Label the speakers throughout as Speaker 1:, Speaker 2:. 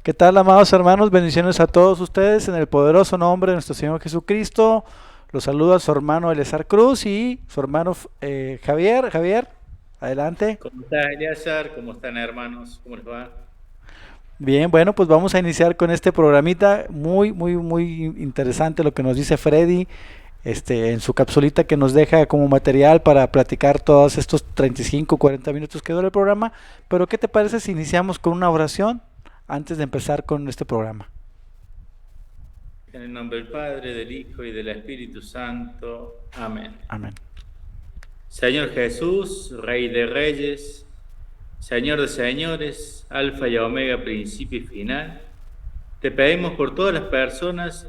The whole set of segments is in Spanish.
Speaker 1: ¿Qué tal, amados hermanos? Bendiciones a todos ustedes en el poderoso nombre de nuestro Señor Jesucristo. Los saluda su hermano Eleazar Cruz y su hermano Javier. Javier, adelante.
Speaker 2: ¿Cómo está Eleazar? ¿Cómo están hermanos? ¿Cómo les va?
Speaker 1: Bien, bueno, pues vamos a iniciar con este programita muy interesante lo que nos dice Freddy, en su capsulita que nos deja como material para platicar todos estos 35, 40 minutos que dura el programa. Pero ¿qué te parece si iniciamos con una oración antes de empezar con este programa?
Speaker 2: En el nombre del Padre, del Hijo y del Espíritu Santo. Amén.
Speaker 1: Amén.
Speaker 2: Señor Jesús, Rey de Reyes, Señor de Señores, Alfa y Omega, principio y final, te pedimos por todas las personas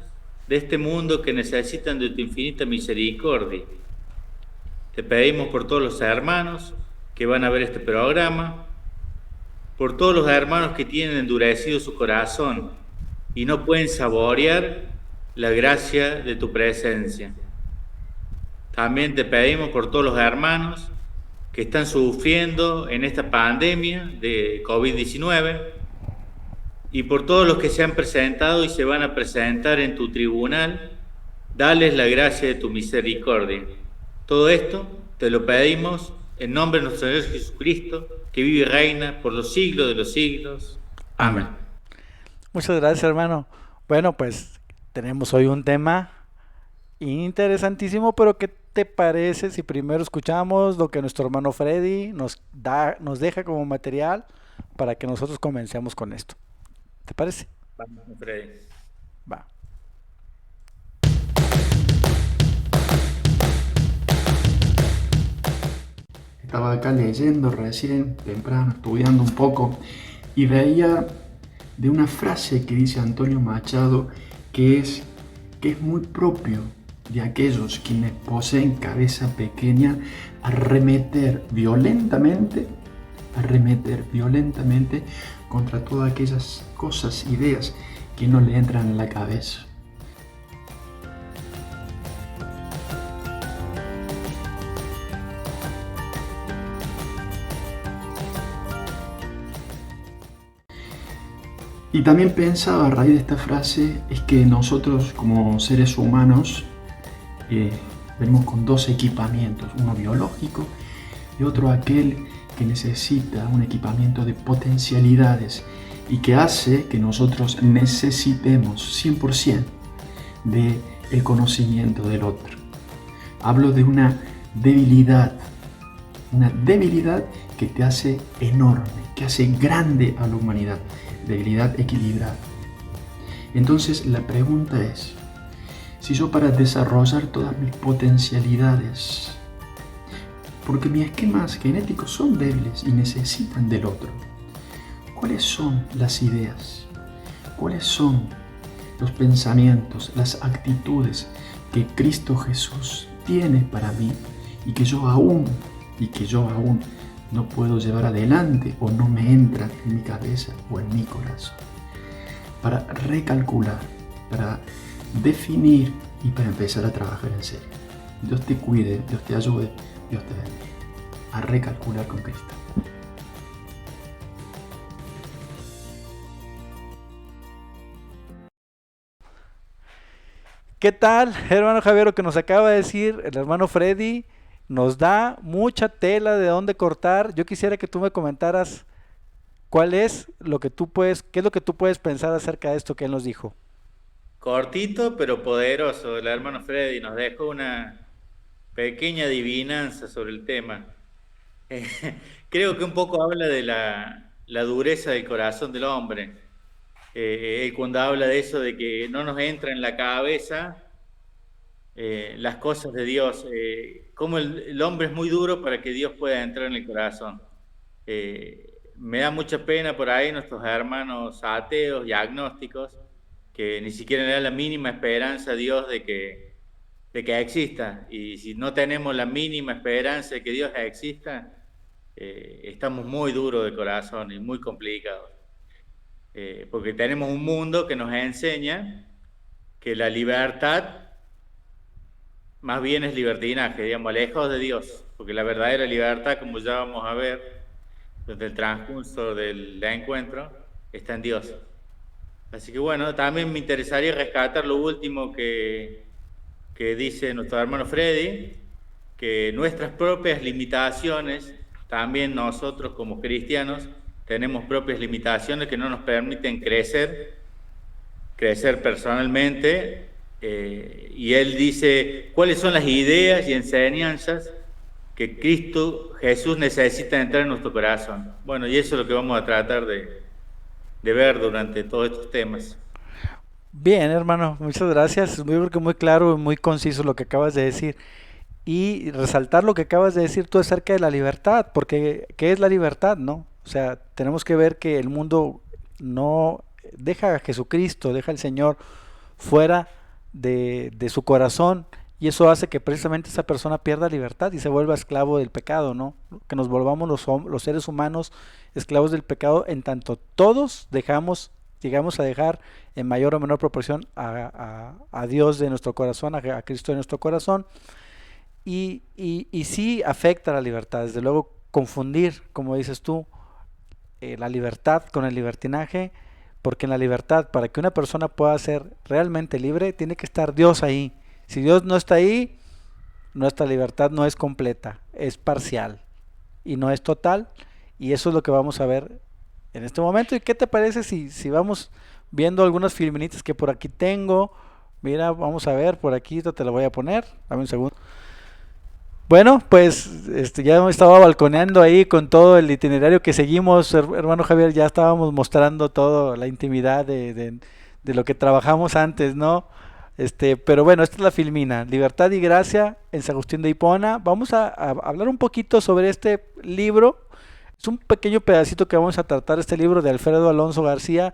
Speaker 2: de este mundo que necesitan de tu infinita misericordia. Te pedimos por todos los hermanos que van a ver este programa, por todos los hermanos que tienen endurecido su corazón y no pueden saborear la gracia de tu presencia. También te pedimos por todos los hermanos que están sufriendo en esta pandemia de COVID-19 y por todos los que se han presentado y se van a presentar en tu tribunal, dales la gracia de tu misericordia. Todo esto te lo pedimos en nombre de nuestro Señor Jesucristo, que vive y reina por los siglos de los siglos.
Speaker 1: Amén.
Speaker 2: Amén.
Speaker 1: Muchas gracias, hermano. Bueno, pues tenemos hoy un tema interesantísimo, pero ¿qué te parece si primero escuchamos lo que nuestro hermano Freddy nos deja como material para que nosotros comencemos con esto? ¿Te parece?
Speaker 2: Vamos, Freddy.
Speaker 1: Va.
Speaker 3: Estaba acá leyendo recién, temprano, estudiando un poco, y veía de una frase que dice Antonio Machado que es muy propio de aquellos quienes poseen cabeza pequeña arremeter violentamente contra todas aquellas cosas, ideas que no le entran en la cabeza. Y también pensaba a raíz de esta frase es que nosotros como seres humanos venimos con dos equipamientos, uno biológico y otro aquel que necesita un equipamiento de potencialidades y que hace que nosotros necesitemos 100% del conocimiento del otro. Hablo de una debilidad que te hace enorme, que hace grande a la humanidad, debilidad equilibrada. Entonces la pregunta es, si yo para desarrollar todas mis potencialidades, porque mis esquemas genéticos son débiles y necesitan del otro, ¿cuáles son las ideas? ¿Cuáles son los pensamientos, las actitudes que Cristo Jesús tiene para mí y que yo aún no puedo llevar adelante o no me entran en mi cabeza o en mi corazón? Para recalcular, para definir y para empezar a trabajar en serio. Dios te cuide, Dios te ayude, Dios te bendiga. A recalcular con Cristo.
Speaker 1: ¿Qué tal, hermano Javier? Lo que nos acaba de decir el hermano Freddy nos da mucha tela de dónde cortar. Yo quisiera que tú me comentaras cuál es lo que tú puedes, qué es lo que tú puedes pensar acerca de esto que él nos dijo.
Speaker 2: Cortito pero poderoso. El hermano Freddy nos dejó una pequeña adivinanza sobre el tema. Eh, Creo que un poco habla de la dureza del corazón del hombre. Él cuando habla de eso, de que no nos entra en la cabeza las cosas de Dios, cómo el hombre es muy duro para que Dios pueda entrar en el corazón. Me da mucha pena por ahí nuestros hermanos ateos y agnósticos, que ni siquiera le dan la mínima esperanza a Dios de que exista. Y si no tenemos la mínima esperanza de que Dios exista, estamos muy duros de corazón y muy complicados. Porque tenemos un mundo que nos enseña que la libertad más bien es libertinaje, digamos, lejos de Dios, porque la verdadera libertad, como ya vamos a ver desde el transcurso del encuentro, está en Dios. Así que bueno, también me interesaría rescatar lo último que dice nuestro hermano Freddy, que nuestras propias limitaciones, también nosotros como cristianos, tenemos propias limitaciones que no nos permiten crecer personalmente, y él dice cuáles son las ideas y enseñanzas que Cristo Jesús necesita entrar en nuestro corazón. Bueno, y eso es lo que vamos a tratar de ver durante todos estos temas.
Speaker 1: Bien, hermano, muchas gracias. Yo creo que muy claro y muy conciso lo que acabas de decir. Y resaltar lo que acabas de decir tú acerca de la libertad, porque ¿qué es la libertad, no? O sea, tenemos que ver que el mundo no deja a Jesucristo, deja al Señor fuera de su corazón, y eso hace que precisamente esa persona pierda libertad y se vuelva esclavo del pecado, ¿no? Que nos volvamos los seres humanos esclavos del pecado, en tanto todos llegamos a dejar en mayor o menor proporción a Dios de nuestro corazón, a Cristo de nuestro corazón. Y sí afecta la libertad, desde luego confundir, como dices tú, la libertad con el libertinaje, porque en la libertad, para que una persona pueda ser realmente libre, tiene que estar Dios ahí. Si Dios no está ahí, nuestra libertad no es completa, es parcial y no es total, y eso es lo que vamos a ver en este momento. ¿Y qué te parece si vamos viendo algunas filminitas que por aquí tengo? Mira, vamos a ver, por aquí te lo voy a poner, dame un segundo. Bueno, pues ya me estaba balconeando ahí con todo el itinerario que seguimos, hermano Javier, ya estábamos mostrando todo, la intimidad de lo que trabajamos antes, ¿no? Pero bueno, esta es la filmina, Libertad y Gracia en San Agustín de Hipona. Vamos a hablar un poquito sobre este libro. Es un pequeño pedacito que vamos a tratar, este libro de Alfredo Alonso García,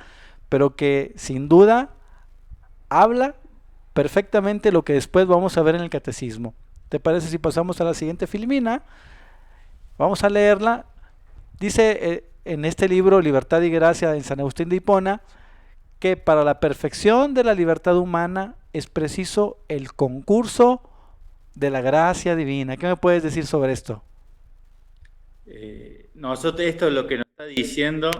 Speaker 1: pero que sin duda habla perfectamente lo que después vamos a ver en el catecismo. ¿Te parece si pasamos a la siguiente filmina? Vamos a leerla. Dice en este libro, Libertad y Gracia en San Agustín de Hipona, que para la perfección de la libertad humana es preciso el concurso de la gracia divina. ¿Qué me puedes decir sobre esto?
Speaker 2: Nosotros, esto lo que nos está diciendo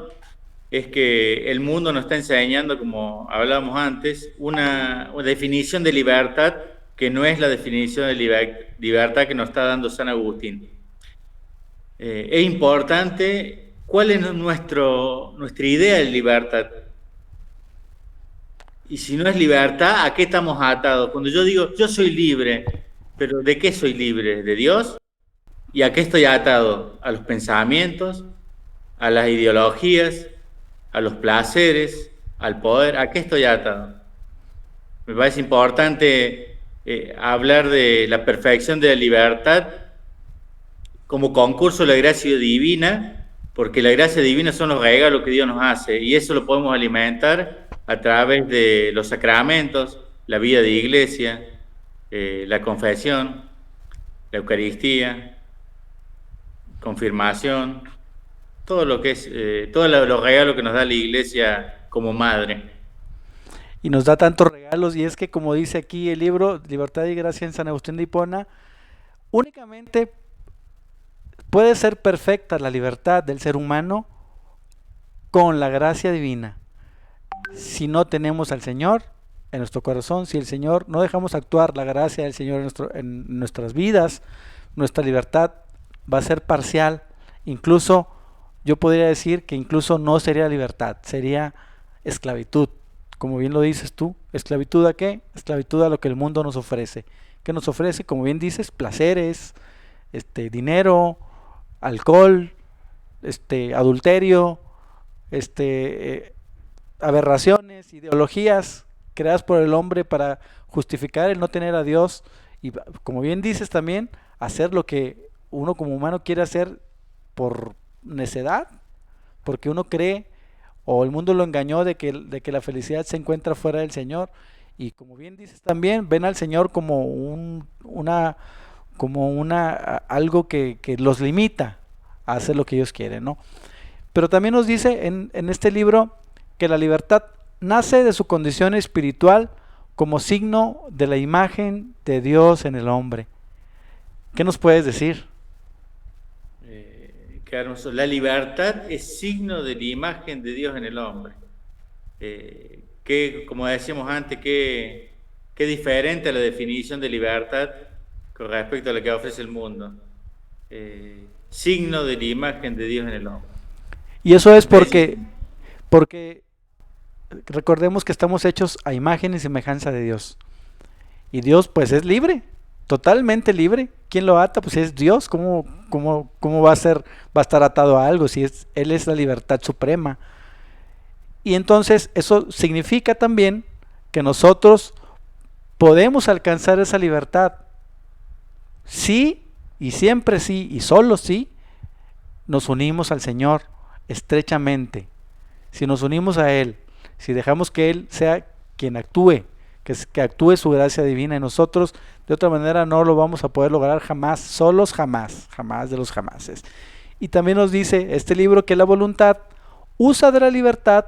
Speaker 2: es que el mundo nos está enseñando, como hablábamos antes, una definición de libertad que no es la definición de libertad que nos está dando San Agustín. Es importante cuál es nuestra idea de libertad. Y si no es libertad, ¿a qué estamos atados? Cuando yo digo, yo soy libre, ¿pero de qué soy libre? ¿De Dios? ¿Y a qué estoy atado? ¿A los pensamientos? ¿A las ideologías? ¿A los placeres? ¿Al poder? ¿A qué estoy atado? Me parece importante hablar de la perfección de la libertad como concurso de la gracia divina, porque la gracia divina son los regalos que Dios nos hace, y eso lo podemos alimentar a través de los sacramentos, la vida de iglesia, la confesión, la Eucaristía, confirmación, todo lo que es, todos los regalos que nos da la iglesia como madre.
Speaker 1: Y nos da tantos regalos, y es que, como dice aquí el libro, Libertad y Gracia en San Agustín de Hipona, únicamente puede ser perfecta la libertad del ser humano con la gracia divina. Si no tenemos al Señor en nuestro corazón, si el Señor, no dejamos actuar la gracia del Señor en nuestras vidas, nuestra libertad va a ser parcial. Incluso yo podría decir que incluso no sería libertad, sería esclavitud. Como bien lo dices tú, ¿esclavitud a qué? Esclavitud a lo que el mundo nos ofrece. ¿Qué nos ofrece? Como bien dices, placeres, dinero, alcohol, adulterio, aberraciones, ideologías creadas por el hombre para justificar el no tener a Dios, y como bien dices también, hacer lo que uno como humano quiere hacer por necedad, porque uno cree, o el mundo lo engañó de que la felicidad se encuentra fuera del Señor. Y como bien dices también, ven al Señor como algo que los limita a hacer lo que ellos quieren, ¿no? Pero también nos dice en este libro que la libertad nace de su condición espiritual como signo de la imagen de Dios en el hombre. ¿Qué nos puedes decir?
Speaker 2: Qué hermoso. La libertad es signo de la imagen de Dios en el hombre. como decíamos antes, qué diferente a la definición de libertad con respecto a lo que ofrece el mundo. Signo de la imagen de Dios en el hombre.
Speaker 1: Y eso es porque recordemos que estamos hechos a imagen y semejanza de Dios. Y Dios pues es libre, totalmente libre. ¿Quién lo ata? Pues es Dios. ¿Cómo va a estar atado a algo si Él es la libertad suprema? Y entonces eso significa también que nosotros podemos alcanzar esa libertad. Sí, y siempre sí, y solo sí, nos unimos al Señor estrechamente. Si nos unimos a Él, si dejamos que Él sea quien actúe, que actúe su gracia divina en nosotros, de otra manera no lo vamos a poder lograr jamás, solos jamás, jamás de los jamases. Y también nos dice este libro que la voluntad usa de la libertad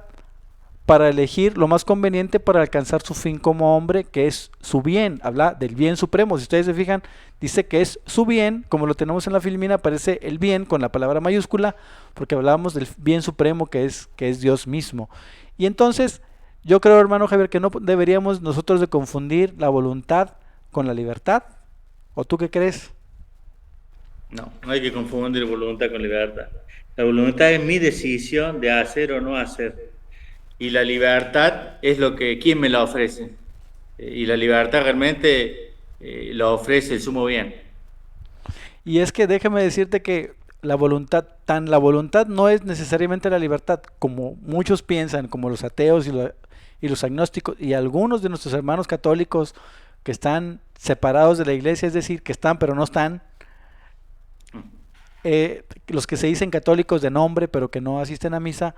Speaker 1: para elegir lo más conveniente para alcanzar su fin como hombre, que es su bien. Habla del bien supremo. Si ustedes se fijan, dice que es su bien, como lo tenemos en la filmina, aparece el bien con la palabra mayúscula, porque hablábamos del bien supremo que es Dios mismo. Y entonces, yo creo, hermano Javier, que no deberíamos nosotros de confundir la voluntad con la libertad. ¿O tú qué crees?
Speaker 2: No hay que confundir voluntad con libertad. La voluntad es mi decisión de hacer o no hacer. Y la libertad es ¿quién me la ofrece? Y la libertad realmente la ofrece el sumo bien.
Speaker 1: Y es que déjame decirte que la voluntad no es necesariamente la libertad, como muchos piensan, como los ateos y los agnósticos, y algunos de nuestros hermanos católicos que están separados de la iglesia, es decir, que están pero no están, los que se dicen católicos de nombre pero que no asisten a misa,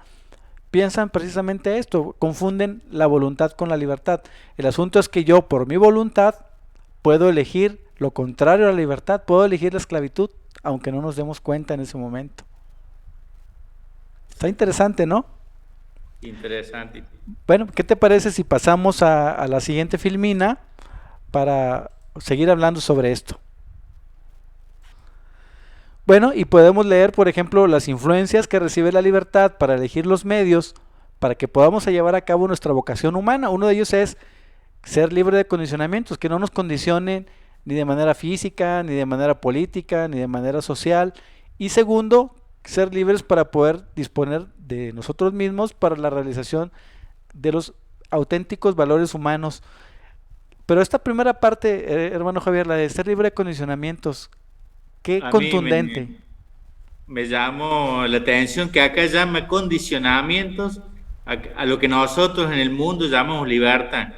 Speaker 1: piensan precisamente esto, confunden la voluntad con la libertad. El asunto es que yo por mi voluntad puedo elegir lo contrario a la libertad, puedo elegir la esclavitud, aunque no nos demos cuenta en ese momento. Está interesante, ¿no?
Speaker 2: Interesante.
Speaker 1: Bueno, ¿qué te parece si pasamos a la siguiente filmina para seguir hablando sobre esto? Bueno, y podemos leer, por ejemplo, las influencias que recibe la libertad para elegir los medios para que podamos llevar a cabo nuestra vocación humana. Uno de ellos es ser libre de condicionamientos, que no nos condicionen ni de manera física, ni de manera política, ni de manera social. Y segundo, ser libres para poder disponer de nosotros mismos para la realización de los auténticos valores humanos. Pero esta primera parte, hermano Javier, la de ser libre de condicionamientos, qué
Speaker 2: A
Speaker 1: contundente.
Speaker 2: mí me llamó la atención que acá llama condicionamientos a lo que nosotros en el mundo llamamos libertad.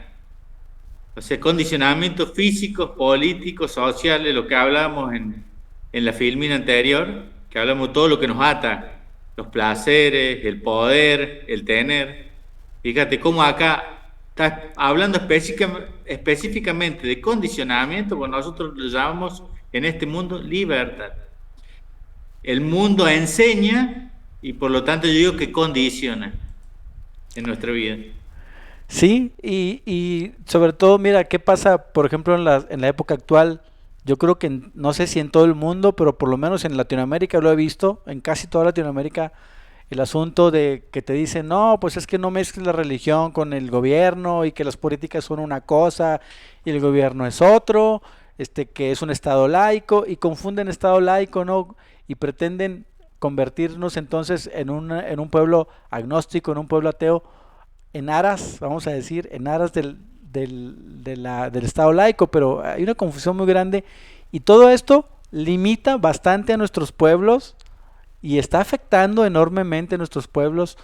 Speaker 2: O sea, condicionamientos físicos, políticos, sociales, lo que hablábamos en la filmina anterior, que hablamos de todo lo que nos ata, los placeres, el poder, el tener. Fíjate cómo acá está hablando específicamente de condicionamiento, pues nosotros lo llamamos en este mundo libertad. El mundo enseña y por lo tanto yo digo que condiciona en nuestra vida.
Speaker 1: Sí, y sobre todo, mira, ¿qué pasa, por ejemplo, en la época actual? Yo creo que, no sé si en todo el mundo, pero por lo menos en Latinoamérica lo he visto, en casi toda Latinoamérica, el asunto de que te dicen, no, pues es que no mezcles la religión con el gobierno y que las políticas son una cosa y el gobierno es otro, que es un estado laico, y confunden estado laico, ¿no? Y pretenden convertirnos entonces en un pueblo agnóstico, en un pueblo ateo, en aras, vamos a decir, en aras del estado laico, pero hay una confusión muy grande y todo esto limita bastante a nuestros pueblos y está afectando enormemente a nuestros pueblos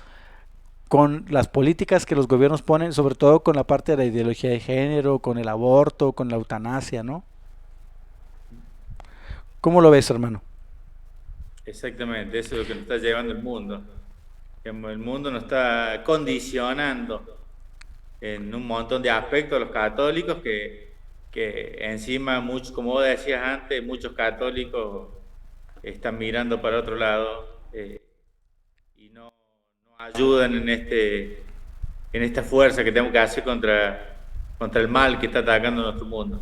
Speaker 1: con las políticas que los gobiernos ponen, sobre todo con la parte de la ideología de género, con el aborto, con la eutanasia, ¿no? ¿Cómo lo ves, hermano?
Speaker 2: Exactamente, eso es lo que nos está llevando el mundo. El mundo nos está condicionando en un montón de aspectos a los católicos que encima, muchos, como vos decías antes, muchos católicos están mirando para otro lado y no ayudan en esta fuerza que tenemos que hacer contra el mal que está atacando nuestro mundo.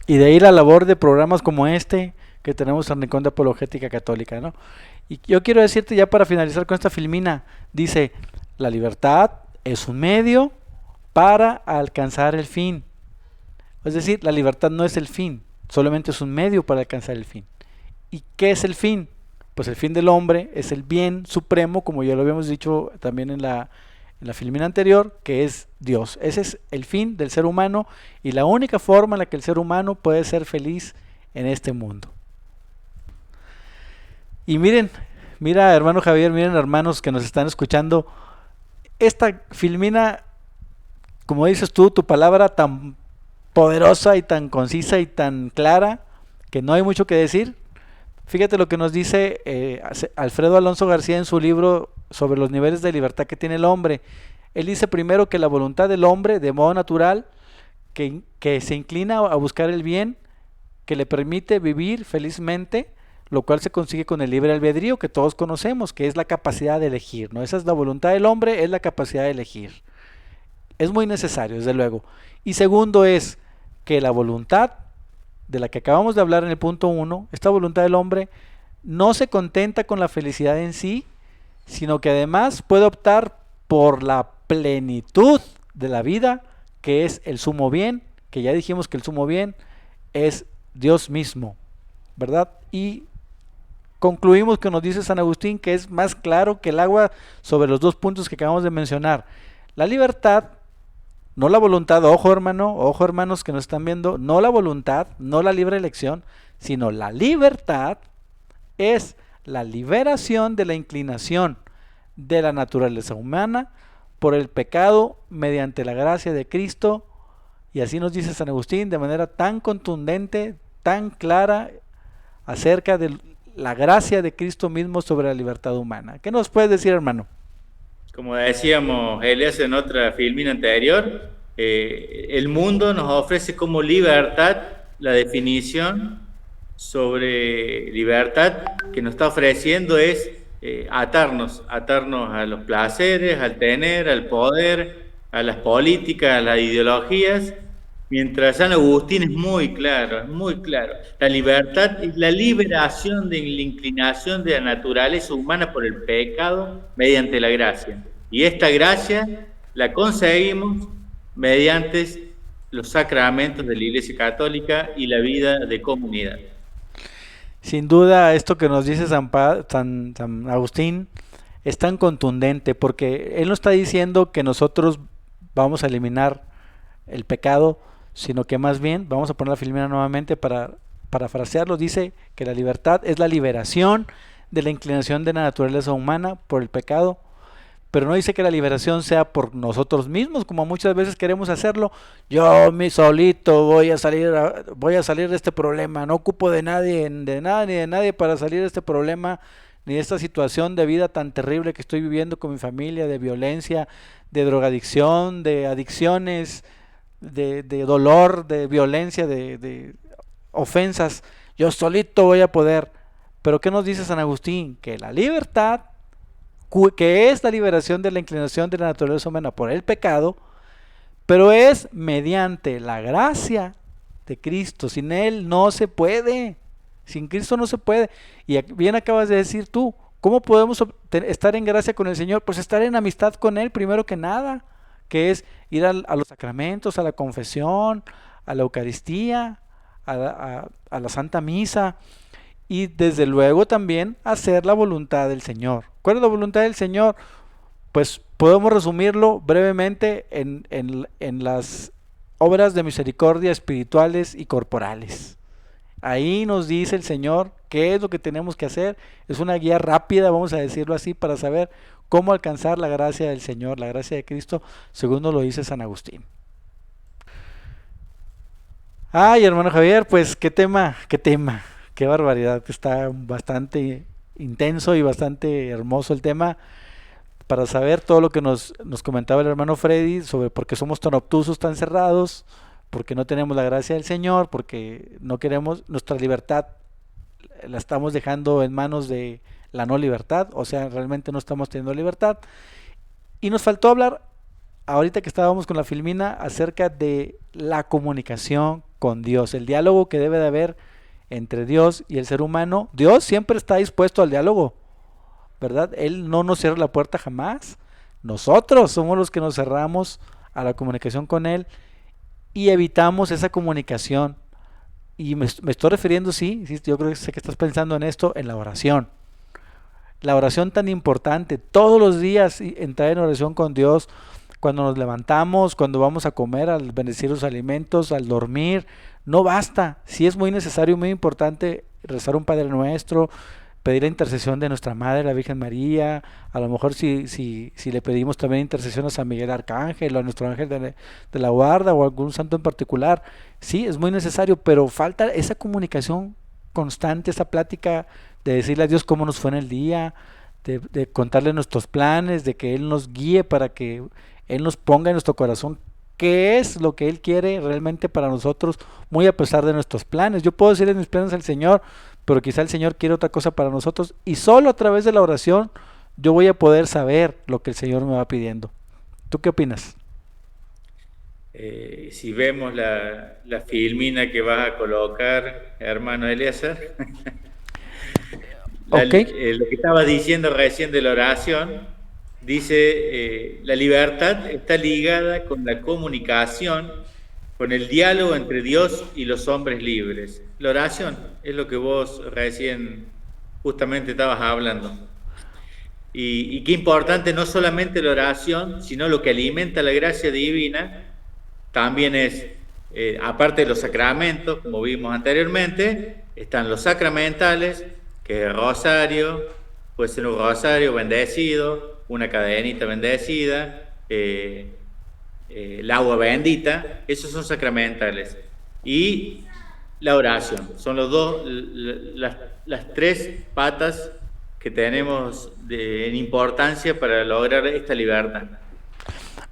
Speaker 1: Y de ahí la labor de programas como este que tenemos en Rincón de Apologética Católica, ¿no? Y yo quiero decirte ya para finalizar con esta filmina, dice, la libertad es un medio para alcanzar el fin. Es decir, la libertad no es el fin, solamente es un medio para alcanzar el fin. ¿Y qué es el fin? Pues el fin del hombre es el bien supremo, como ya lo habíamos dicho también en la filmina anterior, que es Dios. Ese es el fin del ser humano y la única forma en la que el ser humano puede ser feliz en este mundo. Y mira hermano Javier, miren hermanos que nos están escuchando, esta filmina, como dices tú, tu palabra tan poderosa y tan concisa y tan clara, que no hay mucho que decir. Fíjate lo que nos dice Alfredo Alonso García en su libro sobre los niveles de libertad que tiene el hombre. Él dice primero que la voluntad del hombre, de modo natural, que se inclina a buscar el bien, que le permite vivir felizmente, lo cual se consigue con el libre albedrío que todos conocemos, que es la capacidad de elegir, ¿no? Esa es la voluntad del hombre, es la capacidad de elegir. Es muy necesario, desde luego. Y segundo es que la voluntad de la que acabamos de hablar en el punto 1, esta voluntad del hombre no se contenta con la felicidad en sí, sino que además puede optar por la plenitud de la vida, que es el sumo bien, que ya dijimos que el sumo bien es Dios mismo, ¿verdad? Y concluimos que nos dice San Agustín que es más claro que el agua sobre los dos puntos que acabamos de mencionar. La libertad, no la voluntad, ojo hermanos que nos están viendo, no la voluntad, no la libre elección, sino la libertad es la liberación de la inclinación de la naturaleza humana por el pecado mediante la gracia de Cristo. Y así nos dice San Agustín de manera tan contundente, tan clara, acerca de la gracia de Cristo mismo sobre la libertad humana. ¿Qué nos puedes decir, hermano?
Speaker 2: Como decíamos, Elias, en otra filmina anterior, el mundo nos ofrece como libertad la definición sobre libertad que nos está ofreciendo es atarnos a los placeres, al tener, al poder, a las políticas, a las ideologías, mientras San Agustín es muy claro. La libertad es la liberación de la inclinación de la naturaleza humana por el pecado mediante la gracia. Y esta gracia la conseguimos mediante los sacramentos de la Iglesia Católica y la vida de comunidad.
Speaker 1: Sin duda, esto que nos dice San Agustín es tan contundente, porque él no está diciendo que nosotros vamos a eliminar el pecado, sino que más bien, vamos a poner la filmina nuevamente para parafrasearlo, dice que la libertad es la liberación de la inclinación de la naturaleza humana por el pecado, pero no dice que la liberación sea por nosotros mismos, como muchas veces queremos hacerlo. Yo solito voy a salir de este problema, no ocupo de nadie, de nada ni de nadie para salir de este problema, ni de esta situación de vida tan terrible que estoy viviendo con mi familia, de violencia, de drogadicción, de adicciones, de dolor, de violencia, de ofensas. Yo solito voy a poder. Pero ¿qué nos dice San Agustín? Que la libertad, que es la liberación de la inclinación de la naturaleza humana por el pecado, pero es mediante la gracia de Cristo. Sin Él no se puede, sin Cristo no se puede. Y bien acabas de decir tú, ¿cómo podemos estar en gracia con el Señor? Pues estar en amistad con Él primero que nada, que es ir a los sacramentos, a la confesión, a la Eucaristía, a la Santa Misa, y desde luego también hacer la voluntad del Señor. ¿Cuál es la voluntad del Señor? Pues podemos resumirlo brevemente en las obras de misericordia espirituales y corporales. Ahí nos dice el Señor qué es lo que tenemos que hacer. Es una guía rápida, vamos a decirlo así, para saber cómo alcanzar la gracia del Señor, la gracia de Cristo, según nos lo dice San Agustín. Ay, hermano Javier, pues qué tema, qué barbaridad, está bastante intenso y bastante hermoso el tema, para saber todo lo que nos comentaba el hermano Freddy sobre por qué somos tan obtusos, tan cerrados, porque no tenemos la gracia del Señor, porque no queremos, nuestra libertad la estamos dejando en manos de la no libertad, o sea, realmente no estamos teniendo libertad. Y nos faltó hablar, ahorita que estábamos con la filmina, acerca de la comunicación con Dios, el diálogo que debe de haber entre Dios y el ser humano. Dios siempre está dispuesto al diálogo, ¿verdad? Él no nos cierra la puerta jamás. Nosotros somos los que nos cerramos a la comunicación con Él y evitamos esa comunicación. Y me estoy refiriendo, sí, yo creo que sé que estás pensando en esto, en la oración. La oración tan importante, todos los días entrar en oración con Dios, cuando nos levantamos, cuando vamos a comer, al bendecir los alimentos, al dormir, no basta. Sí es muy necesario, muy importante rezar un Padre Nuestro, pedir la intercesión de nuestra Madre, la Virgen María, a lo mejor si le pedimos también intercesión a San Miguel Arcángel o a nuestro ángel de la guarda o a algún santo en particular, sí, es muy necesario, pero falta esa comunicación constante, esa plática de decirle a Dios cómo nos fue en el día, de contarle nuestros planes, de que Él nos guíe para que Él nos ponga en nuestro corazón qué es lo que Él quiere realmente para nosotros, muy a pesar de nuestros planes. Yo puedo decirle mis planes al Señor, pero quizá el Señor quiere otra cosa para nosotros, y solo a través de la oración yo voy a poder saber lo que el Señor me va pidiendo. ¿Tú qué opinas?
Speaker 2: Si vemos la filmina que vas a colocar, hermano Eliezer,
Speaker 1: Ok.
Speaker 2: lo que estabas diciendo recién de la oración, dice, la libertad está ligada con la comunicación, con el diálogo entre Dios y los hombres libres. La oración es lo que vos recién justamente estabas hablando. Y qué importante no solamente la oración, sino lo que alimenta la gracia divina, también es, aparte de los sacramentos, como vimos anteriormente, están los sacramentales, que es el rosario, puede ser un rosario bendecido, una cadenita bendecida, el agua bendita, esos son sacramentales. Y la oración, son las tres patas que tenemos en importancia para lograr esta libertad.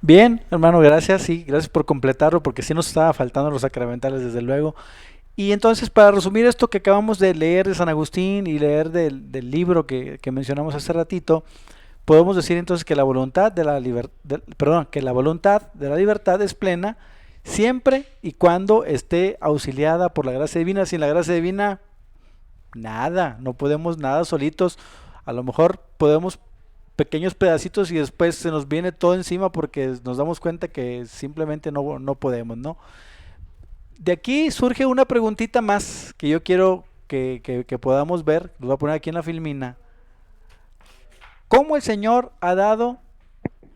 Speaker 1: Bien, hermano, gracias, sí, gracias por completarlo, porque sí nos estaba faltando los sacramentales, desde luego. Y entonces, para resumir esto que acabamos de leer de San Agustín y leer del libro que mencionamos hace ratito, podemos decir entonces que la voluntad de la que la voluntad de la libertad es plena siempre y cuando esté auxiliada por la gracia divina. Sin la gracia divina, nada, no podemos nada solitos. A lo mejor podemos pequeños pedacitos y después se nos viene todo encima porque nos damos cuenta que simplemente no podemos, ¿no? De aquí surge una preguntita más que yo quiero que podamos ver, lo voy a poner aquí en la filmina. ¿Cómo el Señor ha dado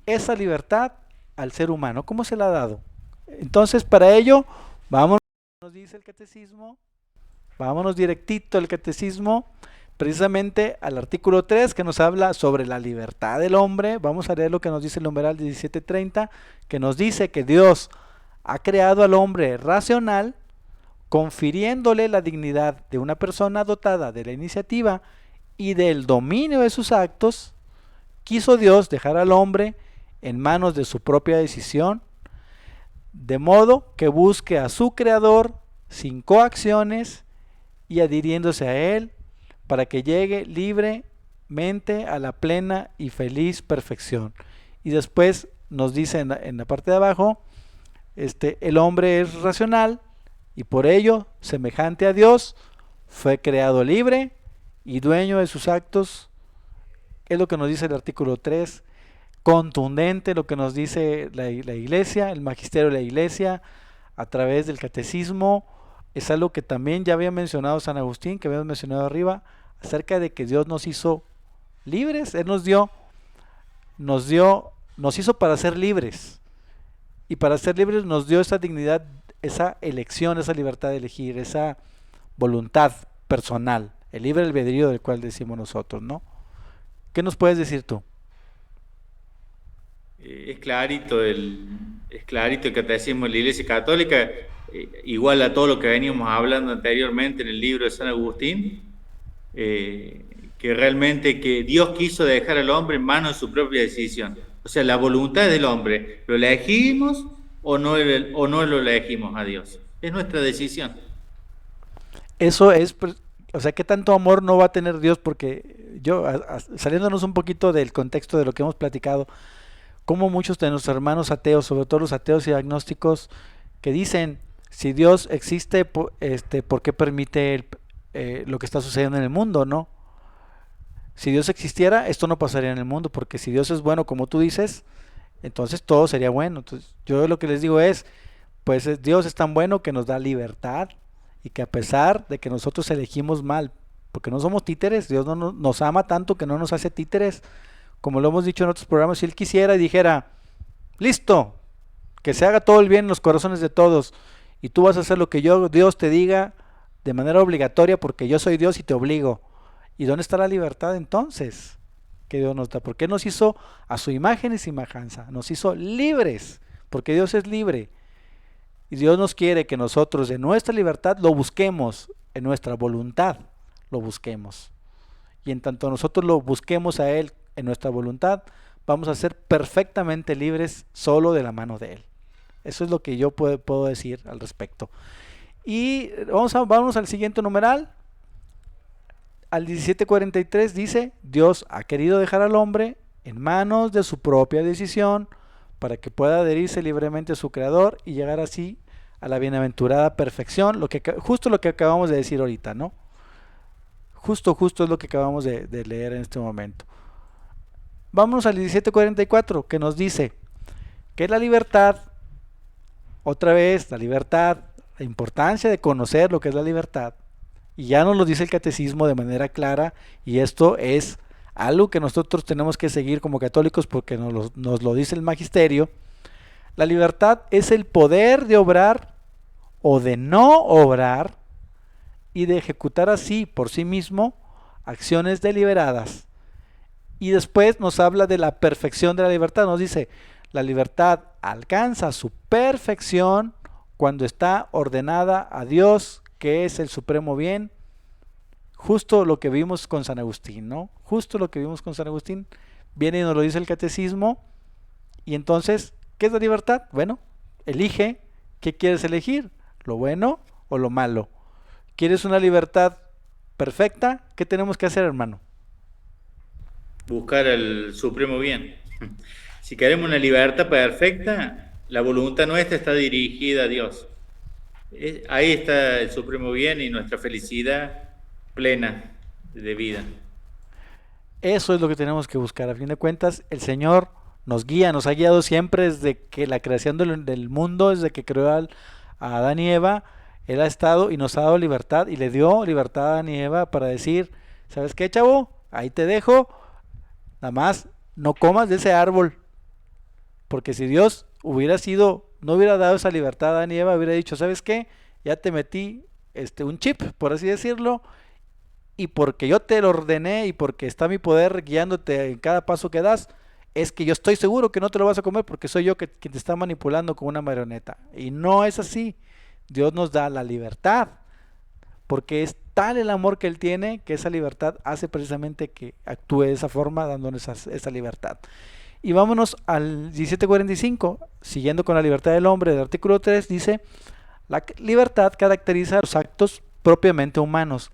Speaker 1: esa libertad al ser humano? ¿Cómo se la ha dado? Entonces, para ello, vámonos, nos dice el catecismo, vámonos directito al catecismo, precisamente al artículo 3, que nos habla sobre la libertad del hombre. Vamos a leer lo que nos dice el numeral 1730, que nos dice que Dios ha creado al hombre racional, confiriéndole la dignidad de una persona dotada de la iniciativa y del dominio de sus actos. Quiso Dios dejar al hombre en manos de su propia decisión, de modo que busque a su creador sin coacciones y adhiriéndose a él, para que llegue libremente a la plena y feliz perfección. Y después nos dice en la parte de abajo, el hombre es racional y por ello, semejante a Dios, fue creado libre y dueño de sus actos. Es lo que nos dice el artículo 3, contundente lo que nos dice la Iglesia, el magisterio de la Iglesia, a través del catecismo. Es algo que también ya había mencionado San Agustín, que habíamos mencionado arriba, acerca de que Dios nos hizo libres. Él nos hizo para ser libres. Y para ser libres nos dio esa dignidad, esa elección, esa libertad de elegir, esa voluntad personal, el libre albedrío del cual decimos nosotros, ¿no? ¿Qué nos puedes decir tú?
Speaker 2: Es clarito el catecismo de la Iglesia Católica, igual a todo lo que veníamos hablando anteriormente en el libro de San Agustín, que realmente que Dios quiso dejar al hombre en manos de su propia decisión. O sea, la voluntad del hombre, ¿lo elegimos o no lo elegimos a Dios? Es nuestra decisión.
Speaker 1: Eso es, o sea, ¿qué tanto amor no va a tener Dios? Porque saliéndonos un poquito del contexto de lo que hemos platicado, como muchos de nuestros hermanos ateos, sobre todo los ateos y agnósticos, que dicen, si Dios existe, ¿por qué permite lo que está sucediendo en el mundo, no? Si Dios existiera, esto no pasaría en el mundo, porque si Dios es bueno, como tú dices, entonces todo sería bueno. Entonces, yo lo que les digo es, pues Dios es tan bueno que nos da libertad y que a pesar de que nosotros elegimos mal, porque no somos títeres, Dios no nos ama tanto que no nos hace títeres, como lo hemos dicho en otros programas. Si Él quisiera y dijera, listo, que se haga todo el bien en los corazones de todos, y tú vas a hacer lo que Dios te diga de manera obligatoria, porque yo soy Dios y te obligo. ¿Y dónde está la libertad entonces que Dios nos da? Porque nos hizo a su imagen y semejanza, nos hizo libres, porque Dios es libre. Y Dios nos quiere que nosotros en nuestra libertad lo busquemos, en nuestra voluntad lo busquemos. Y en tanto nosotros lo busquemos a Él en nuestra voluntad, vamos a ser perfectamente libres solo de la mano de Él. Eso es lo que yo puedo decir al respecto. Y vamos al siguiente numeral. Al 17:43 dice, Dios ha querido dejar al hombre en manos de su propia decisión para que pueda adherirse libremente a su creador y llegar así a la bienaventurada perfección, justo lo que acabamos de decir ahorita, ¿no? Justo es lo que acabamos de leer en este momento. Vamos al 17:44, que nos dice que la libertad, otra vez, la libertad, la importancia de conocer lo que es la libertad, y ya nos lo dice el catecismo de manera clara, y esto es algo que nosotros tenemos que seguir como católicos porque nos lo dice el magisterio. La libertad es el poder de obrar o de no obrar y de ejecutar así por sí mismo acciones deliberadas. Y después nos habla de la perfección de la libertad. Nos dice, la libertad alcanza su perfección cuando está ordenada a Dios, que es el supremo bien. Justo lo que vimos con San Agustín, ¿no? Justo lo que vimos con San Agustín. Viene y nos lo dice el catecismo. Y entonces, ¿qué es la libertad? Bueno, elige. ¿Qué quieres elegir? ¿Lo bueno o lo malo? ¿Quieres una libertad perfecta? ¿Qué tenemos que hacer, hermano?
Speaker 2: Buscar el supremo bien. Si queremos una libertad perfecta, la voluntad nuestra está dirigida a Dios. Ahí está el supremo bien y nuestra felicidad plena de vida.
Speaker 1: Eso es lo que tenemos que buscar. A fin de cuentas, el Señor nos guía, nos ha guiado siempre desde que la creación del mundo, desde que creó a Adán y Eva. Él ha estado y nos ha dado libertad, y le dio libertad a Adán y Eva para decir, ¿sabes qué, chavo? Ahí te dejo, nada más no comas de ese árbol. Porque si Dios no hubiera dado esa libertad a Adán y Eva, hubiera dicho, ¿sabes qué? Ya te metí un chip, por así decirlo, y porque yo te lo ordené y porque está mi poder guiándote en cada paso que das, es que yo estoy seguro que no te lo vas a comer porque soy yo quien te está manipulando con una marioneta. Y no es así. Dios nos da la libertad, porque es tal el amor que Él tiene, que esa libertad hace precisamente que actúe de esa forma, dándonos esa libertad. Y vámonos al 17:45, siguiendo con la libertad del hombre, del artículo 3, dice, la libertad caracteriza los actos propiamente humanos,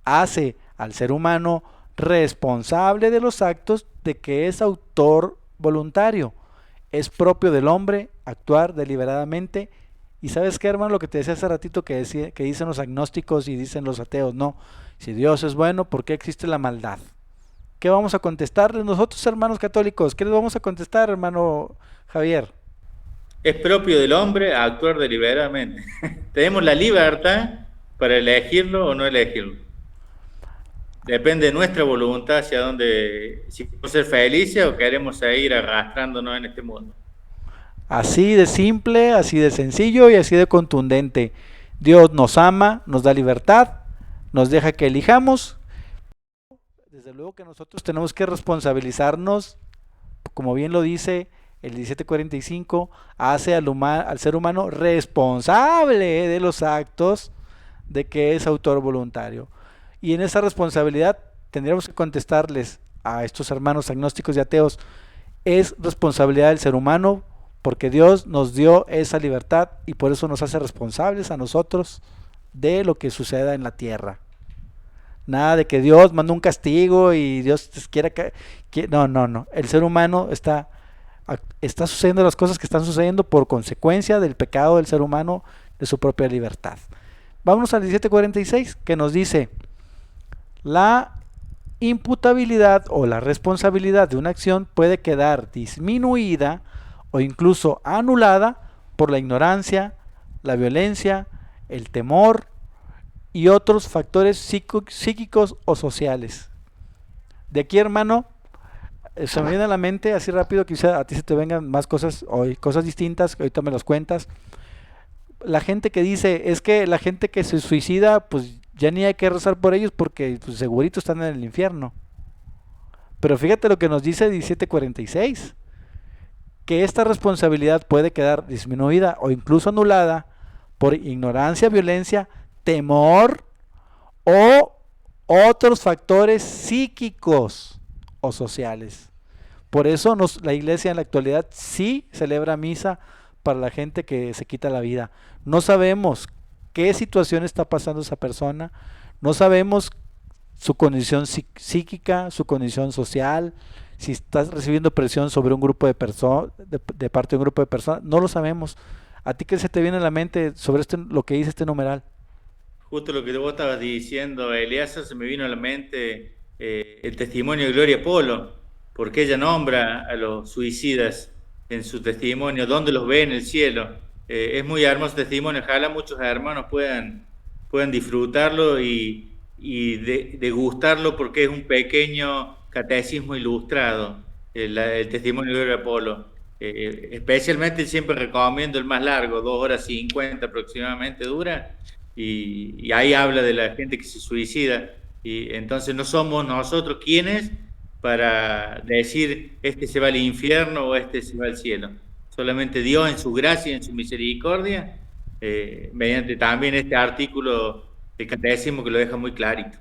Speaker 1: hace al ser humano responsable de los actos de que es autor voluntario, es propio del hombre actuar deliberadamente. Y ¿sabes qué, hermano? Lo que te decía hace ratito que dicen los agnósticos y dicen los ateos, no, si Dios es bueno, ¿por qué existe la maldad? ¿Qué vamos a contestarles nosotros, hermanos católicos? ¿Qué les vamos a contestar, hermano Javier?
Speaker 2: Es propio del hombre actuar deliberadamente. Tenemos la libertad para elegirlo o no elegirlo. Depende de nuestra voluntad hacia dónde, si queremos ser felices o queremos seguir arrastrándonos en este mundo.
Speaker 1: Así de simple, así de sencillo y así de contundente. Dios nos ama, nos da libertad, nos deja que elijamos. Desde luego que nosotros tenemos que responsabilizarnos, como bien lo dice el 17:45, hace al ser humano responsable de los actos de que es autor voluntario. Y en esa responsabilidad tendríamos que contestarles a estos hermanos agnósticos y ateos, es responsabilidad del ser humano, porque Dios nos dio esa libertad y por eso nos hace responsables a nosotros de lo que suceda en la tierra. Nada de que Dios manda un castigo y Dios quiera que... No. El ser humano está sucediendo las cosas que están sucediendo por consecuencia del pecado del ser humano, de su propia libertad. Vámonos al 17:46, que nos dice, la imputabilidad o la responsabilidad de una acción puede quedar disminuida o incluso anulada por la ignorancia, la violencia, el temor y otros factores psíquicos o sociales. De aquí, hermano, se me viene a la mente así rápido, quizá a ti se te vengan más cosas hoy, cosas distintas, que ahorita me las cuentas. La gente que dice, es que la gente que se suicida, pues ya ni hay que rezar por ellos porque pues, segurito están en el infierno. Pero fíjate lo que nos dice 1746, que esta responsabilidad puede quedar disminuida o incluso anulada por ignorancia, violencia, temor o otros factores psíquicos o sociales. Por eso la iglesia en la actualidad sí celebra misa para la gente que se quita la vida. No sabemos qué situación está pasando esa persona, no sabemos su condición psíquica, su condición social, si estás recibiendo presión sobre un grupo de personas, de parte de un grupo de personas, no lo sabemos. ¿A ti qué se te viene a la mente sobre lo que dice este numeral?
Speaker 2: Justo lo que vos estabas diciendo, Eliasa, se me vino a la mente el testimonio de Gloria Polo, porque ella nombra a los suicidas en su testimonio, dónde los ve en el cielo. Es muy hermoso testimonio, ojalá muchos hermanos puedan disfrutarlo y degustarlo, porque es un pequeño catecismo ilustrado, el testimonio de Gloria Polo. Especialmente siempre recomiendo el más largo, 2 horas 50 aproximadamente dura, y ahí habla de la gente que se suicida, y entonces no somos nosotros quienes para decir este se va al infierno o este se va al cielo. Solamente Dios en su gracia y en su misericordia, mediante también este artículo del catecismo que lo deja muy clarito.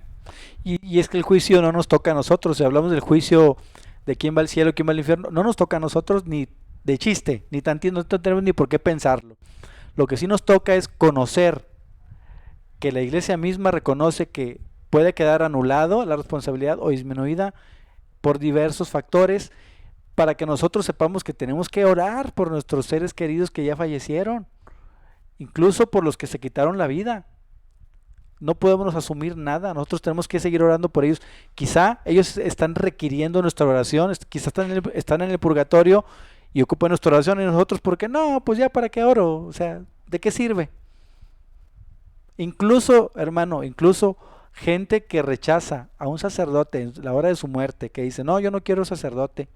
Speaker 1: Y es que el juicio no nos toca a nosotros. Si hablamos del juicio de quién va al cielo, quién va al infierno, no nos toca a nosotros ni de chiste, ni tantito, no tenemos ni por qué pensarlo. Lo que sí nos toca es conocer que la iglesia misma reconoce que puede quedar anulado la responsabilidad o disminuida por diversos factores, para que nosotros sepamos que tenemos que orar por nuestros seres queridos que ya fallecieron, incluso por los que se quitaron la vida. No podemos asumir nada, nosotros tenemos que seguir orando por ellos. Quizá ellos están requiriendo nuestra oración, quizá están en el purgatorio y ocupan nuestra oración, y nosotros, ¿por qué no? Pues ya, ¿para qué oro? O sea, ¿de qué sirve? Incluso, hermano, incluso gente que rechaza a un sacerdote en la hora de su muerte, que dice, no, yo no quiero sacerdote,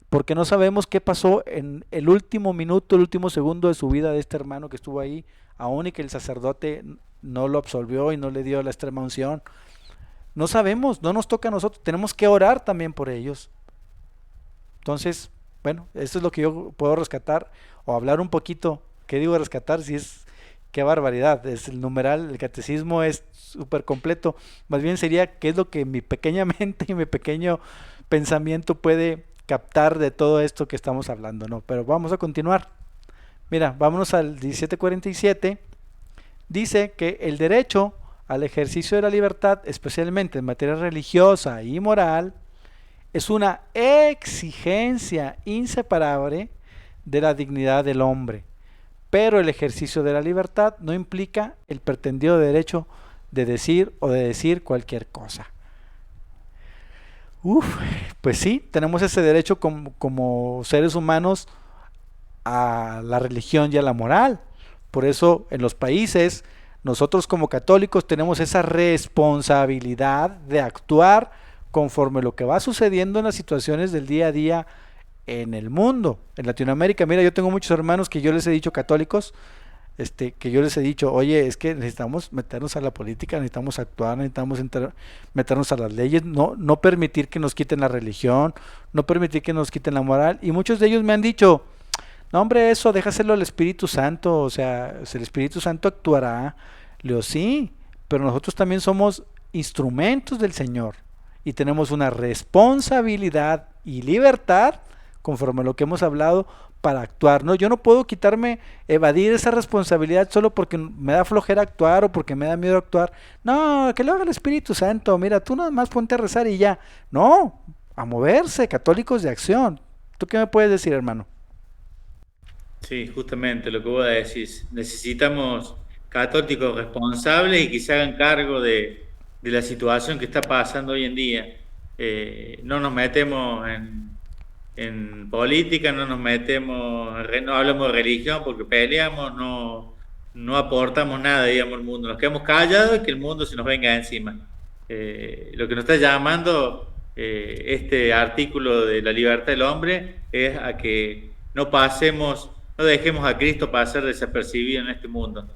Speaker 1: porque no sabemos qué pasó en el último minuto, el último segundo de su vida de este hermano que estuvo ahí, aún y que el sacerdote no lo absolvió y no le dio la extrema unción. No sabemos, no nos toca a nosotros, tenemos que orar también por ellos. Entonces, bueno, esto es lo que yo puedo rescatar o hablar un poquito. ¿Qué digo rescatar? Si es, qué barbaridad, es el numeral, el catecismo es súper completo. Más bien sería qué es lo que mi pequeña mente y mi pequeño pensamiento puede captar de todo esto que estamos hablando, ¿no? Pero vamos a continuar. Mira, vámonos al 1747. Dice que el derecho al ejercicio de la libertad, especialmente en materia religiosa y moral, es una exigencia inseparable de la dignidad del hombre. Pero el ejercicio de la libertad no implica el pretendido derecho de decir o de decir cualquier cosa. Pues sí, tenemos ese derecho como seres humanos a la religión y a la moral. Por eso en los países, nosotros como católicos tenemos esa responsabilidad de actuar conforme lo que va sucediendo en las situaciones del día a día en el mundo. En Latinoamérica, mira, yo tengo muchos hermanos que yo les he dicho católicos, que yo les he dicho, oye, es que necesitamos meternos a la política, necesitamos actuar, necesitamos meternos a las leyes, no permitir que nos quiten la religión, no permitir que nos quiten la moral. Y muchos de ellos me han dicho, no hombre, eso déjaselo al Espíritu Santo, o sea, el Espíritu Santo actuará. Le digo, sí, pero nosotros también somos instrumentos del Señor y tenemos una responsabilidad y libertad, conforme a lo que hemos hablado, para actuar, ¿no? Yo no puedo evadir esa responsabilidad solo porque me da flojera actuar o porque me da miedo actuar. No, que lo haga el Espíritu Santo, mira, tú nada más ponte a rezar y ya. No, a moverse, católicos de acción. ¿Tú qué me puedes decir, hermano?
Speaker 2: Sí, justamente lo que vos decís. Necesitamos católicos responsables y que se hagan cargo de la situación que está pasando hoy en día. No nos metemos en política, no nos metemos, no hablamos de religión porque peleamos, no aportamos nada, digamos, al mundo. Nos quedamos callados y que el mundo se nos venga encima. Lo que nos está llamando este artículo de la libertad del hombre es a que no dejemos a Cristo pasar desapercibido en este mundo.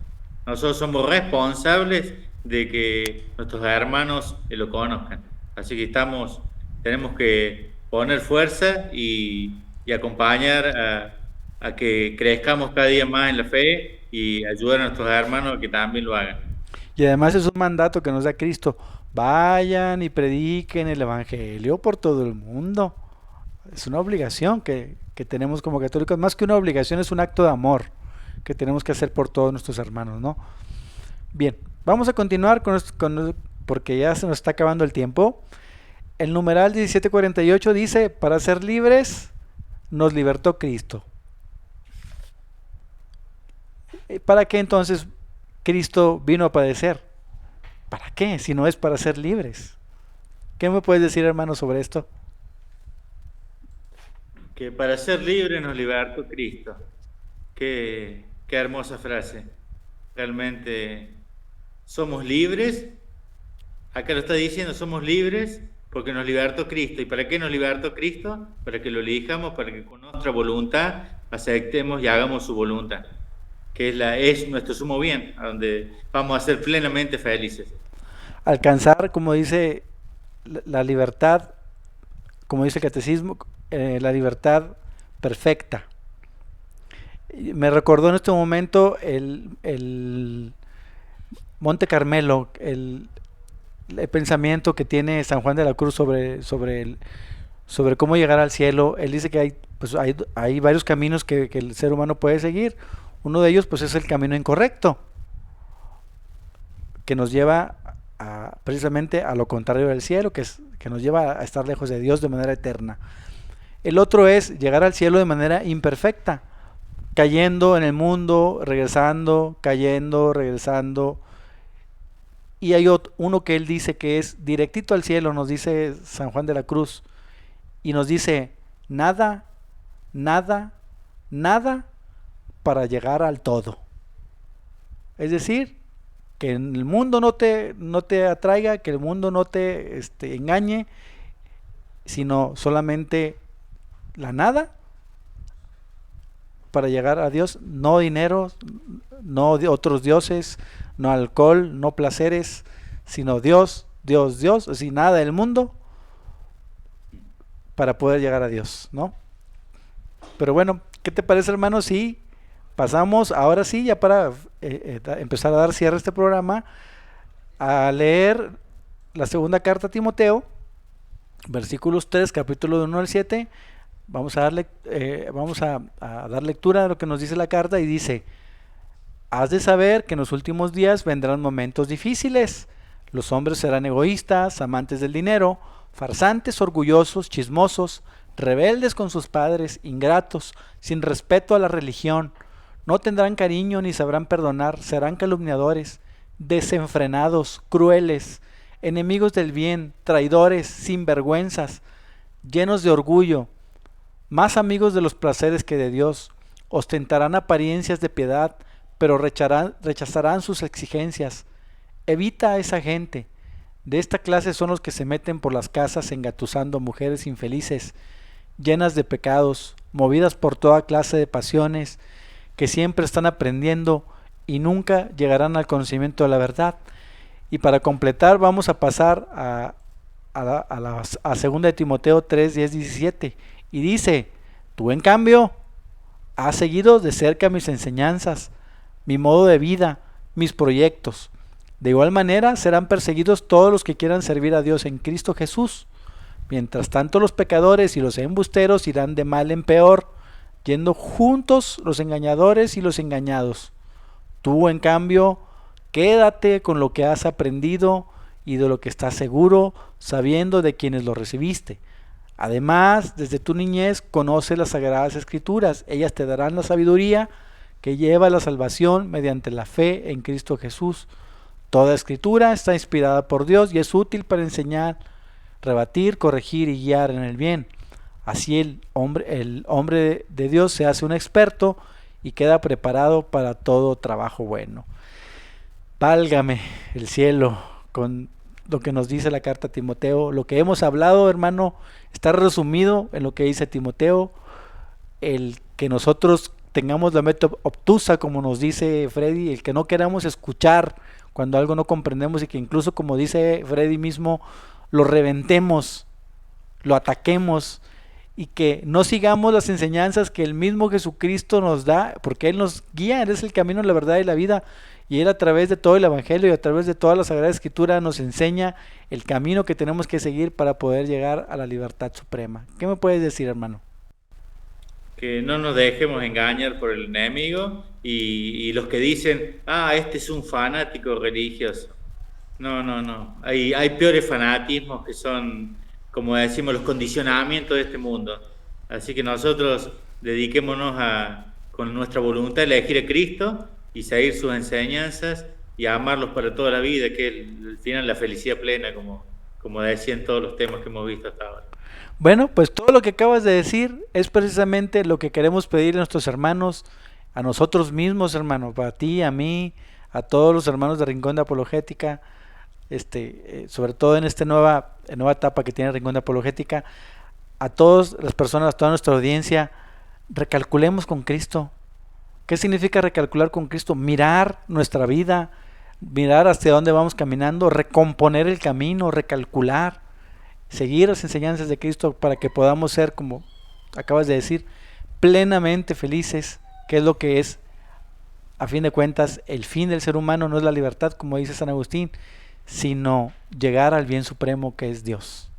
Speaker 2: Nosotros somos responsables de que nuestros hermanos lo conozcan. Así que tenemos que poner fuerza y acompañar a que crezcamos cada día más en la fe y ayudar a nuestros hermanos a que también lo hagan.
Speaker 1: Y además es un mandato que nos da Cristo. Vayan y prediquen el Evangelio por todo el mundo. Es una obligación que tenemos como católicos. Más que una obligación, es un acto de amor que tenemos que hacer por todos nuestros hermanos, ¿no? Bien, vamos a continuar porque ya se nos está acabando el tiempo. El numeral 1748 dice, para ser libres nos libertó Cristo. ¿Para qué entonces Cristo vino a padecer? ¿Para qué? Si no es para ser libres. ¿Qué me puedes decir, hermano, sobre esto?
Speaker 2: Que para ser libres nos libertó Cristo. Qué hermosa frase. Realmente somos libres. Acá lo está diciendo, somos libres porque nos libertó Cristo. ¿Y para qué nos libertó Cristo? Para que lo elijamos, para que con nuestra voluntad aceptemos y hagamos su voluntad, que es nuestro sumo bien, a donde vamos a ser plenamente felices.
Speaker 1: Alcanzar, como dice la libertad, como dice el catecismo, la libertad perfecta. Me recordó en este momento el Monte Carmelo, el pensamiento que tiene San Juan de la Cruz sobre cómo llegar al cielo. Él dice que hay varios caminos que el ser humano puede seguir. Uno de ellos pues es el camino incorrecto, que nos lleva precisamente a lo contrario del cielo, que nos lleva a estar lejos de Dios de manera eterna. El otro es llegar al cielo de manera imperfecta, cayendo en el mundo, regresando, cayendo, regresando. Y hay uno que él dice que es directito al cielo, nos dice San Juan de la Cruz, y nos dice, nada, nada, nada para llegar al todo. Es decir, que el mundo no te atraiga, que el mundo no te engañe, sino solamente la nada para llegar a Dios. No dinero, no otros dioses, no alcohol, no placeres, sino Dios, Dios, Dios, así nada del mundo para poder llegar a Dios, ¿no? Pero bueno, ¿qué te parece, hermano? Si pasamos ahora sí, ya para empezar a dar cierre a este programa, a leer la segunda carta a Timoteo, versículos 3, capítulo de 1 al 7. Vamos a dar lectura a lo que nos dice la carta, y dice: has de saber que en los últimos días vendrán momentos difíciles. Los hombres serán egoístas, amantes del dinero, farsantes, orgullosos, chismosos, rebeldes con sus padres, ingratos, sin respeto a la religión. No tendrán cariño ni sabrán perdonar, serán calumniadores, desenfrenados, crueles, enemigos del bien, traidores, sinvergüenzas, llenos de orgullo, más amigos de los placeres que de Dios. Ostentarán apariencias de piedad, pero rechazarán sus exigencias. Evita a esa gente. De esta clase son los que se meten por las casas engatusando a mujeres infelices, llenas de pecados, movidas por toda clase de pasiones, que siempre están aprendiendo y nunca llegarán al conocimiento de la verdad. Y para completar vamos a pasar a 2 de Timoteo 3, 10, 17, y dice: tú en cambio has seguido de cerca mis enseñanzas, mi modo de vida, mis proyectos. De igual manera serán perseguidos todos los que quieran servir a Dios en Cristo Jesús. Mientras tanto, los pecadores y los embusteros irán de mal en peor, yendo juntos los engañadores y los engañados. Tú, en cambio, quédate con lo que has aprendido y de lo que estás seguro, sabiendo de quienes lo recibiste. Además, desde tu niñez conoce las Sagradas Escrituras. Ellas te darán la sabiduría que lleva a la salvación mediante la fe en Cristo Jesús. Toda Escritura está inspirada por Dios y es útil para enseñar, rebatir, corregir y guiar en el bien, Así el hombre de Dios se hace un experto y queda preparado para todo trabajo bueno. Válgame el cielo con lo que nos dice la carta a Timoteo. Lo que hemos hablado, hermano, está resumido en lo que dice Timoteo. El que nosotros tengamos la mente obtusa, como nos dice Freddy, el que no queramos escuchar cuando algo no comprendemos y que incluso, como dice Freddy mismo, lo reventemos, lo ataquemos y que no sigamos las enseñanzas que el mismo Jesucristo nos da, porque Él nos guía, Él es el camino, la verdad y la vida, y Él a través de todo el Evangelio y a través de toda la Sagrada Escritura nos enseña el camino que tenemos que seguir para poder llegar a la libertad suprema. ¿Qué me puedes decir, hermano?
Speaker 2: Que no nos dejemos engañar por el enemigo y los que dicen, este es un fanático religioso. No, no, no. Hay peores fanatismos que son, como decimos, los condicionamientos de este mundo. Así que nosotros dediquémonos con nuestra voluntad, a elegir a Cristo y seguir sus enseñanzas y a amarlos para toda la vida, que es al final la felicidad plena, como decían todos los temas que hemos visto hasta ahora.
Speaker 1: Bueno, pues todo lo que acabas de decir es precisamente lo que queremos pedir a nuestros hermanos, a nosotros mismos, hermano, para ti, a mí, a todos los hermanos de Rincón de Apologética, sobre todo en esta nueva etapa que tiene Rincón de Apologética, a todas las personas, a toda nuestra audiencia, recalculemos con Cristo. ¿Qué significa recalcular con Cristo? Mirar nuestra vida, mirar hacia dónde vamos caminando, recomponer el camino, recalcular, seguir las enseñanzas de Cristo para que podamos ser, como acabas de decir, plenamente felices, que es lo que es, a fin de cuentas, el fin del ser humano no es la libertad, como dice San Agustín, sino llegar al bien supremo que es Dios.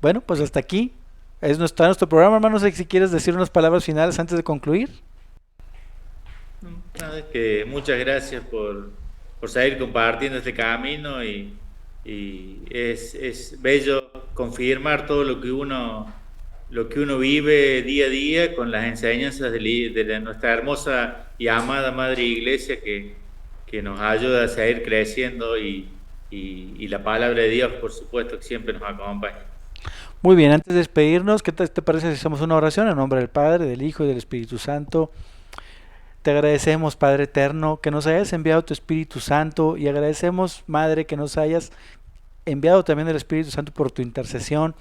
Speaker 1: Bueno, pues hasta aquí es nuestro programa, hermano. No sé si quieres decir unas palabras finales antes de concluir.
Speaker 2: Nada, es que muchas gracias por seguir compartiendo este camino y es bello confirmar todo lo que uno vive día a día con las enseñanzas de nuestra hermosa y amada Madre Iglesia que nos ayuda a seguir creciendo y la palabra de Dios, por supuesto, que siempre nos acompaña.
Speaker 1: Muy bien, antes de despedirnos, ¿qué te parece si hacemos una oración en nombre del Padre, del Hijo y del Espíritu Santo? Te agradecemos, Padre eterno, que nos hayas enviado tu Espíritu Santo, y agradecemos, Madre, que nos hayas enviado también el Espíritu Santo por tu intercesión,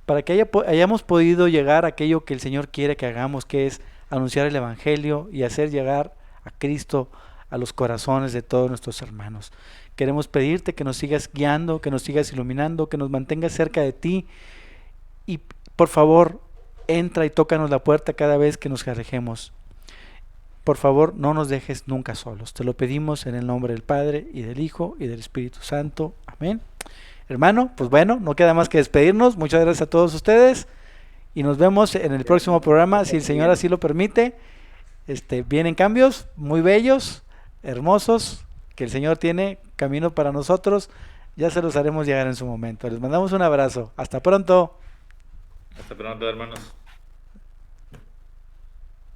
Speaker 1: para que hayamos podido llegar a aquello que el Señor quiere que hagamos, que es anunciar el Evangelio y hacer llegar a Cristo a los corazones de todos nuestros hermanos. Queremos pedirte que nos sigas guiando, que nos sigas iluminando, que nos mantengas cerca de ti, y por favor, entra y tócanos la puerta cada vez que nos alejemos. Por favor, no nos dejes nunca solos. Te lo pedimos en el nombre del Padre, y del Hijo, y del Espíritu Santo. Amén. Hermano, pues bueno, no queda más que despedirnos. Muchas gracias a todos ustedes, y nos vemos en el próximo programa, si el Señor así lo permite. Vienen cambios muy bellos, hermosos, que el Señor tiene camino para nosotros. Ya se los haremos llegar en su momento. Les mandamos un abrazo. Hasta pronto.
Speaker 2: Hasta pronto, hermanos.